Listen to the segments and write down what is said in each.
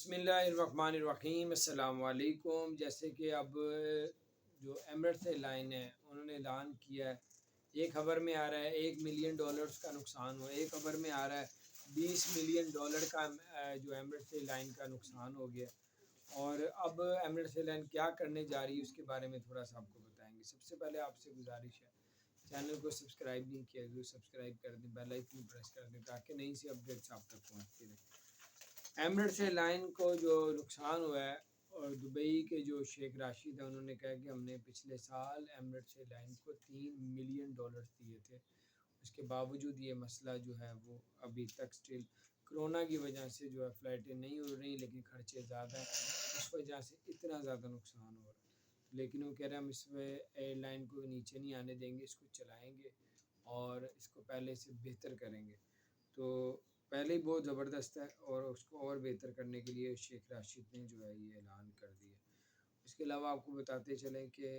بسم اللہ الرحمن الرحیم، السلام علیکم۔ جیسے کہ اب جو ایمریٹس ایئر لائن ہے انہوں نے اعلان کیا ہے، ایک خبر میں آ رہا ہے $1 ملین کا نقصان ہوا، ایک خبر میں آ رہا ہے $20 ملین کا جو ایمریٹس ایئر لائن کا نقصان ہو گیا۔ اور اب ایمریٹس ایئر لائن کیا کرنے جا رہی ہے اس کے بارے میں تھوڑا سا آپ کو بتائیں گے۔ سب سے پہلے آپ سے گزارش ہے، چینل کو سبسکرائب نہیں کیا ضرور سبسکرائب کر دیں، بیل آئکن پریس کر دیں تاکہ نئی سی اپڈیٹس آپ تک پہنچتی رہیں۔ ایمریٹس ایئر لائن کو جو نقصان ہوا ہے، اور دبئی کے جو شیخ راشد ہیں انہوں نے کہا کہ ہم نے پچھلے سال ایمریٹس ایئر لائن کو $3 ملین دیے تھے، اس کے باوجود یہ مسئلہ جو ہے وہ ابھی تک سٹل کرونا کی وجہ سے جو ہے فلائٹیں نہیں اڑ رہی، لیکن خرچے زیادہ ہیں، اس وجہ سے اتنا زیادہ نقصان ہو رہا ہے۔ لیکن وہ کہہ رہے ہیں ہم اس میں ایئر لائن کو نیچے نہیں آنے دیں گے، اس کو چلائیں گے اور اس کو پہلے سے بہتر کریں گے۔ تو پہلے ہی بہت زبردست ہے اور اس کو اور بہتر کرنے کے لیے شیخ راشد نے جو ہے یہ اعلان کر دیا۔ اس کے علاوہ آپ کو بتاتے چلیں کہ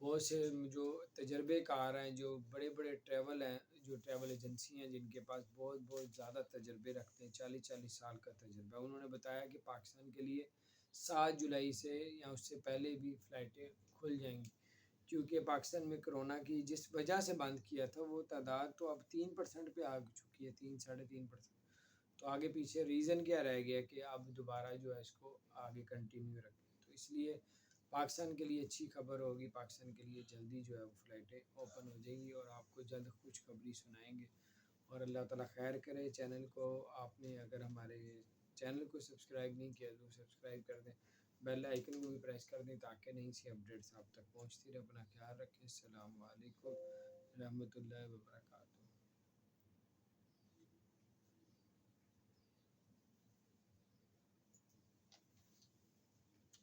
بہت سے جو تجربے کار ہیں، جو بڑے بڑے ٹریول ہیں، جو ٹریول ایجنسی ہیں جن کے پاس بہت بہت زیادہ تجربے رکھتے ہیں، 40 سال کا تجربہ، انہوں نے بتایا کہ پاکستان کے لیے 7 جولائی سے یا اس سے پہلے بھی فلائٹیں کھل جائیں گی، کیونکہ پاکستان میں کرونا کی جس وجہ سے بند کیا تھا وہ تعداد تو اب 3% پہ آ چکی ہے، 3-3.5%۔ تو آگے پیچھے ریزن کیا رہ گیا کہ اب دوبارہ جو ہے اس کو آگے کنٹینیو رکھیں، تو اس لیے پاکستان کے لیے اچھی خبر ہوگی، پاکستان کے لیے جلدی جو ہے وہ فلائٹیں اوپن ہو جائیں گی اور آپ کو جلد خوشخبری سنائیں گے، اور اللہ تعالیٰ خیر کرے۔ چینل کو آپ نے اگر ہمارے چینل کو سبسکرائب نہیں کیا تو سبسکرائب کر دیں، بیل آئکن کو بھی پریس کر دیں تاکہ نئی سی اپڈیٹس آپ تک پہنچتی رہے۔ اپنا خیال رکھیں، السلام علیکم رحمۃ اللہ وبرکاتہ۔